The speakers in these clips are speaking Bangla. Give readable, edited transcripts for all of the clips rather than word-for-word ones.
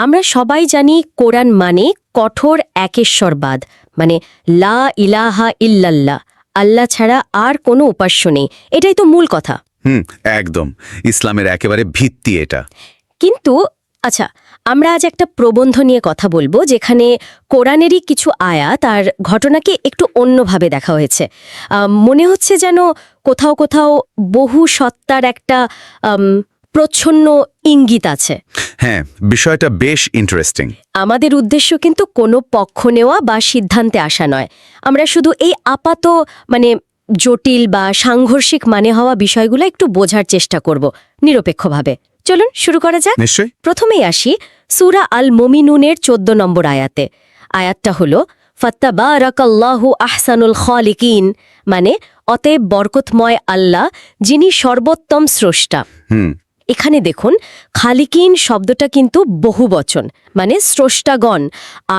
আমরা সবাই জানি কোরআন মানে কঠোর একেশ্বরবাদ, মানে লা ইলাহা ইল্লাল্লাহ, আল্লাহ ছাড়া আর কোনো উপাস্য নেই। এটাই তো মূল কথা। একদম ইসলামের একেবারে ভিত্তি এটা। কিন্তু আচ্ছা, আমরা আজ একটা প্রবন্ধ নিয়ে কথা বলবো যেখানে কোরআনেরই কিছু আয়াত আর ঘটনাকে একটু অন্যভাবে দেখা হয়েছে। মনে হচ্ছে যেন কোথাও কোথাও বহু সত্তার একটা প্রচ্ছন্ন ইঙ্গিত আছে। হ্যাঁ, বিষয়টা বেশ ইন্টারেস্টিং। আমাদের উদ্দেশ্য কিন্তু কোনো পক্ষ নেওয়া বা সিদ্ধান্তে আসা নয়। আমরা শুধু এই আপাত মানে জটিল বা সাংঘর্ষিক মানে হওয়া বিষয়গুলো একটু বোঝার চেষ্টা করব নিরপেক্ষভাবে। চলুন শুরু করা যাক। নিশ্চয়ই। প্রথমেই আসি সূরা আল মুমিনুনের 14 নম্বর আয়াতে। আয়াতটা হলো ফাত্তাবারাকাল্লাহু আহসানুল খালিকিন, মানে অতএব বরকতময় আল্লাহ যিনি সর্বোত্তম স্রষ্টা। এখানে দেখুন, খালিকিন শব্দটা কিন্তু বহুবচন, মানে স্রষ্টাগণ,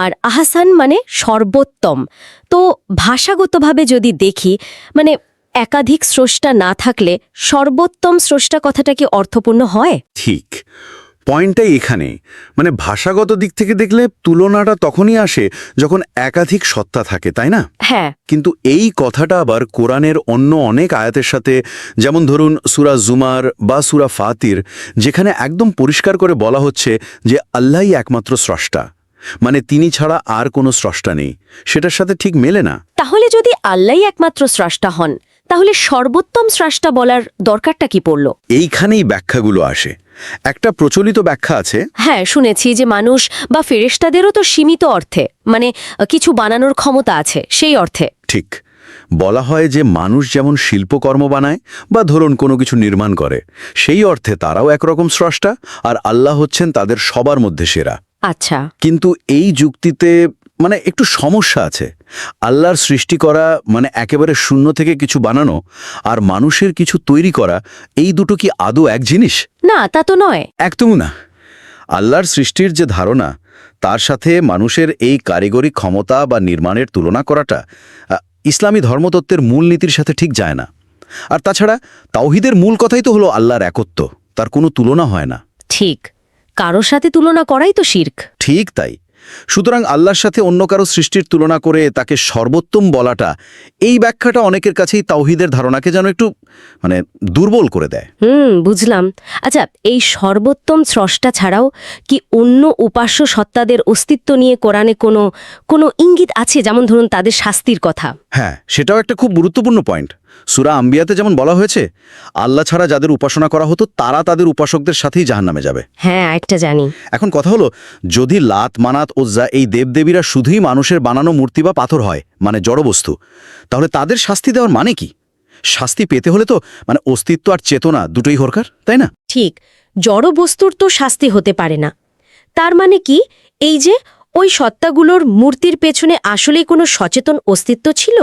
আর আহসান মানে সর্বোত্তম। তো ভাষাগতভাবে যদি দেখি, মানে একাধিক স্রষ্টা না থাকলে সর্বোত্তম স্রষ্টা কথাটা কি অর্থপূর্ণ হয়? ঠিক, পয়েন্টটাই এখানে। মানে ভাষাগত দিক থেকে দেখলে তুলনাটা তখনই আসে যখন একাধিক সত্তা থাকে, তাই না? হ্যাঁ। কিন্তু এই কথাটা আবার কোরআনের অন্য অনেক আয়াতের সাথে, যেমন ধরুন সূরা জুমার বা সূরা ফাতির, যেখানে একদম পরিষ্কার করে বলা হচ্ছে যে আল্লাহই একমাত্র স্রষ্টা, মানে তিনি ছাড়া আর কোনো স্রষ্টা নেই, সেটার সাথে ঠিক মেলে না। তাহলে যদি আল্লাহই একমাত্র স্রষ্টা হন, তাহলে সর্বোত্তম স্রষ্টা বলার দরকারটা কি পড়ল? এইখানেই ব্যাখ্যাগুলো আসে। একটা প্রচলিত ব্যাখ্যা আছে। হ্যাঁ, শুনেছি যে মানুষ বা ফেরেশতাদেরও তো সীমিত অর্থে, মানে কিছু বানানোর ক্ষমতা আছে, সেই অর্থে। ঠিক, বলা হয় যে মানুষ যেমন শিল্পকর্ম বানায় বা ধরুন কোনো কিছু নির্মাণ করে, সেই অর্থে তারাও একরকম স্রষ্টা, আর আল্লাহ হচ্ছেন তাদের সবার মধ্যে সেরা। আচ্ছা। কিন্তু এই যুক্তিতে মানে একটু সমস্যা আছে। আল্লাহর সৃষ্টি করা মানে একেবারে শূন্য থেকে কিছু বানানো, আর মানুষের কিছু তৈরি করা, এই দুটো কি আদৌ এক জিনিস? না, তা তো নয়। একদমই না। আল্লাহর সৃষ্টির যে ধারণা, তার সাথে মানুষের এই কারিগরি ক্ষমতা বা নির্মাণের তুলনা করাটা ইসলামী ধর্মতত্ত্বের মূলনীতির সাথে ঠিক যায় না। আর তাছাড়া তাওহীদের মূল কথাই তো হলো আল্লাহর একত্ব, তার কোনো তুলনা হয় না। ঠিক, কারোর সাথে তুলনা করাই তো শিরক। ঠিক তাই। সুতরাং আল্লাহর সাথে অন্য কারো সৃষ্টির তুলনা করে তাকে সর্বোত্তম বলাটা, এই ব্যাখ্যাটা অনেকের কাছেই তাওহীদের ধারণাকে যেন একটু মানে দুর্বল করে দেয়। বুঝলাম। আচ্ছা, এই সর্বোত্তম স্রষ্টা ছাড়াও কি অন্য উপাস্য সত্তাদের অস্তিত্ব নিয়ে কোরআনে কোনো ইঙ্গিত আছে? যেমন ধরুন তাদের শাস্তির কথা। হ্যাঁ, সেটাও একটা খুব গুরুত্বপূর্ণ পয়েন্ট। সূরা আম্বিয়াতে যেমন বলা হয়েছে, আল্লাহ ছাড়া যাদের উপাসনা করা হতো তারা তাদের উপাসকদের সাথেই জাহান্নামে যাবে। হ্যাঁ, একটা জানি। এখন কথা হলো, যদি লাত, মানাত, ওজ্জা এই দেবদেবীরা শুধুই মানুষের বানানো মূর্তি বা পাথর হয়, মানে জড়বস্তু, তাহলে তাদের শাস্তি দেওয়ার মানে কি? শাস্তি পেতে হলে তো মানে অস্তিত্ব আর চেতনা দুটোই দরকার, তাই না? ঠিক, জড় বস্তুর তো শাস্তি হতে পারে না। তার মানে কি এই যে ওই সত্তাগুলোর মূর্তির পেছনে আসলেই কোনো সচেতন অস্তিত্ব ছিল?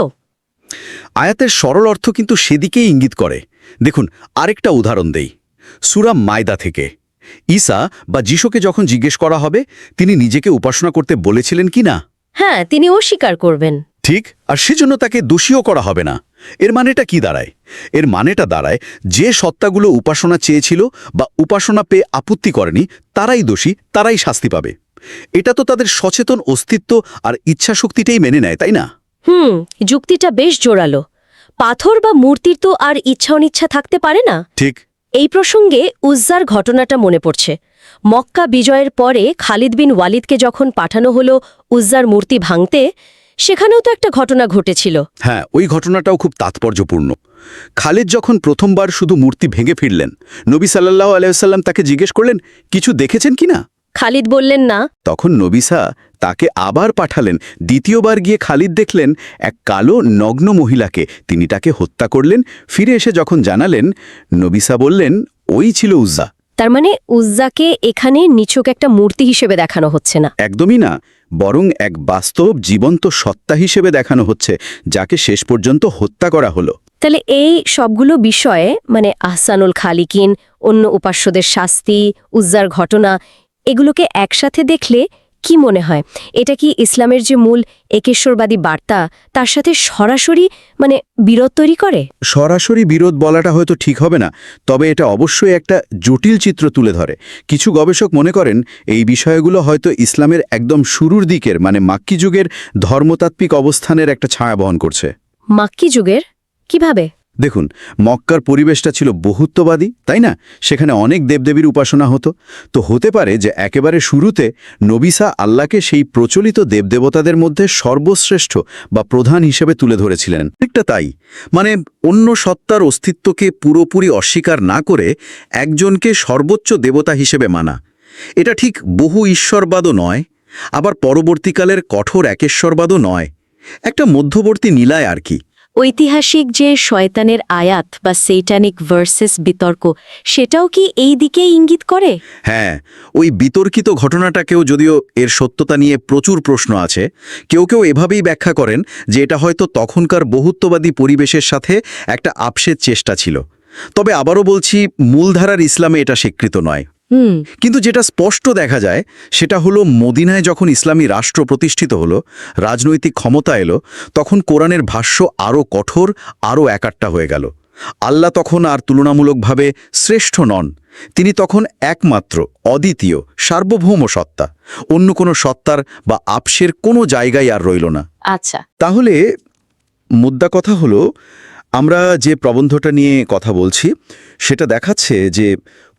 আয়াতের সরল অর্থ কিন্তু সেদিকেই ইঙ্গিত করে। দেখুন, আরেকটা উদাহরণ দেই, সূরা মায়দা থেকে। ঈসা বা যিশুকে যখন জিজ্ঞেস করা হবে তিনি নিজেকে উপাসনা করতে বলেছিলেন কি না, হ্যাঁ, তিনি অস্বীকার করবেন। ঠিক, আর সেজন্য তাকে দোষীও করা হবে না। এর মানেটা কি দাঁড়ায়? এর মানেটা দাঁড়ায় যে সত্তাগুলো উপাসনা চেয়েছিল বা উপাসনা পেয়ে আপত্তি করেনি, তারাই দোষী, তারাই শাস্তি পাবে। এটা তো তাদের সচেতন অস্তিত্ব আর ইচ্ছাশক্তিটাই মেনে নেয়, তাই না? যুক্তিটা বেশ জোরালো। পাথর বা মূর্তির তো আর ইচ্ছা অনিচ্ছা থাকতে পারে না। ঠিক। এই প্রসঙ্গে উজ্জার ঘটনাটা মনে পড়ছে। মক্কা বিজয়ের পরে খালিদ বিন ওয়ালিদকে যখন পাঠানো হলো উজ্জার মূর্তি ভাঙতে, সেখানেও তো একটা ঘটনা ঘটেছিল। হ্যাঁ, ওই ঘটনাটাও খুব তাৎপর্যপূর্ণ। খালিদ যখন প্রথমবার শুধু মূর্তি ভেঙে ফিরলেন, নবী সাল্লাল্লাহু আলাইহি ওয়াসাল্লাম তাকে জিজ্ঞেস করলেন, কিছু দেখেছেন কিনা? খালিদ বললেন না। তখন নবীসা তাকে আবার পাঠালেন। দ্বিতীয়বার গিয়ে খালিদ দেখলেন এক কালো নগ্ন মহিলাকে, তিনি তাকে হত্যা করলেন। ফিরে এসে যখন জানালেন, নবীসা বললেন, ওই ছিল উজ্জা। তার মানে উজ্জাকে এখানে নিছক একটা মূর্তি হিসেবে দেখানো হচ্ছে না। একদমই না, বরং এক বাস্তব জীবন্ত সত্তা হিসেবে দেখানো হচ্ছে, যাকে শেষ পর্যন্ত হত্যা করা হলো। তাহলে এই সবগুলো বিষয়ে, মানে আহসানুল খালিকিন, অন্য উপাস্যদের শাস্তি, উজ্জার ঘটনা, এগুলোকে একসাথে দেখলে কি মনে হয় এটা কি ইসলামের যে মূল একেশ্বরবাদী বার্তা তার সাথে সরাসরি বিরোধ তৈরি করে? সরাসরি বিরোধ বলাটা হয়তো ঠিক হবে না, তবে এটা অবশ্যই একটা জটিল চিত্র তুলে ধরে। কিছু গবেষক মনে করেন এই বিষয়গুলো হয়তো ইসলামের একদম শুরুর দিকের মাক্কি যুগের ধর্মতাত্ত্বিক অবস্থানের একটা ছায়া বহন করছে। মাক্কি যুগের কিভাবে? দেখুন, মক্কার পরিবেশটা ছিল বহুত্ববাদী, তাই না? সেখানে অনেক দেবদেবীর উপাসনা হতো। তো হতে পারে যে একেবারে শুরুতে নবিসা আল্লাহকে সেই প্রচলিত দেবদেবতাদের মধ্যে সর্বশ্রেষ্ঠ বা প্রধান হিসেবে তুলে ধরেছিলেন। একটা তাই অন্য সত্তার অস্তিত্বকে পুরোপুরি অস্বীকার না করে একজনকে সর্বোচ্চ দেবতা হিসেবে মানা। এটা ঠিক বহু ঈশ্বরবাদও নয়, আবার পরবর্তীকালের কঠোর একেশ্বরবাদও নয়, একটা মধ্যবর্তী নীলায় আর কি। ঐতিহাসিক যে শয়তানের আয়াত বা সেইটানিক ভার্সেস বিতর্ক, সেটাও কি এই দিকে ইঙ্গিত করে? হ্যাঁ, ওই বিতর্কিত ঘটনাটাকেও, যদিও এর সত্যতা নিয়ে প্রচুর প্রশ্ন আছে, কেউ কেউ এভাবেই ব্যাখ্যা করেন যে এটা হয়তো তখনকার বহুত্ববাদী পরিবেশের সাথে একটা আপসের চেষ্টা ছিল। তবে আবারও বলছি, মূলধারার ইসলামে এটা স্বীকৃত নয়। কিন্তু যেটা স্পষ্ট দেখা যায় সেটা হলো মদিনায় যখন ইসলামী রাষ্ট্র প্রতিষ্ঠিত হলো, রাজনৈতিক ক্ষমতা এলো, তখন কোরআনের ভাষ্য আরও কঠোর, আরও একাট্টা হয়ে গেল। আল্লাহ তখন আর তুলনামূলকভাবে শ্রেষ্ঠ নন, তিনি তখন একমাত্র, অদ্বিতীয়, সার্বভৌম সত্তা। অন্য কোনো সত্তার বা আপসের কোনো জায়গায় আর রইল না। আচ্ছা, তাহলে মুদ্রা কথা হলো, আমরা যে প্রবন্ধটা নিয়ে কথা বলছি সেটা দেখাচ্ছে যে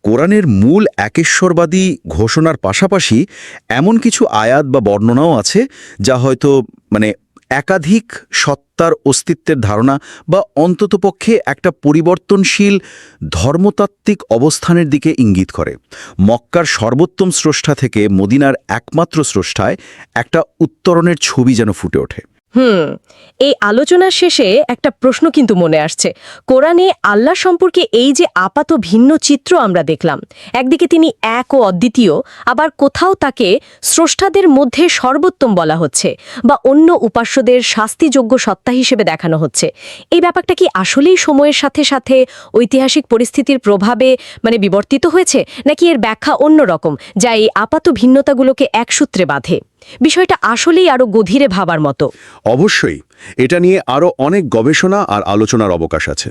কোরআনের মূল একেশ্বরবাদী ঘোষণার পাশাপাশি এমন কিছু আয়াত বা বর্ণনাও আছে যা হয়তো একাধিক সত্তার অস্তিত্বের ধারণা বা অন্ততপক্ষে একটা পরিবর্তনশীল ধর্মতাত্ত্বিক অবস্থানের দিকে ইঙ্গিত করে। মক্কার সর্বোত্তম স্রষ্টা থেকে মদিনার একমাত্র স্রষ্টায় একটা উত্তরণের ছবি যেন ফুটে ওঠে। এই আলোচনার শেষে একটা প্রশ্ন কিন্তু মনে আসছে। কোরআনে আল্লাহ সম্পর্কে এই যে আপাত ভিন্ন চিত্র আমরা দেখলাম, একদিকে তিনি এক ও অদ্বিতীয়, আবার কোথাও তাকে স্রষ্টাদের মধ্যে সর্বোত্তম বলা হচ্ছে বা অন্য উপাস্যদের শাস্তিযোগ্য সত্তা হিসেবে দেখানো হচ্ছে। এই ব্যাপারটা কি আসলেই সময়ের সাথে সাথে ঐতিহাসিক পরিস্থিতির প্রভাবে বিবর্তিত হয়েছে, নাকি এর ব্যাখ্যা অন্যরকম যা এই আপাত ভিন্নতাগুলোকে এক সূত্রে বাঁধে? বিষয়টা আসলেই আরও গভীরে ভাবার মতো। অবশ্যই এটা নিয়ে আরও অনেক গবেষণা আর আলোচনার অবকাশ আছে।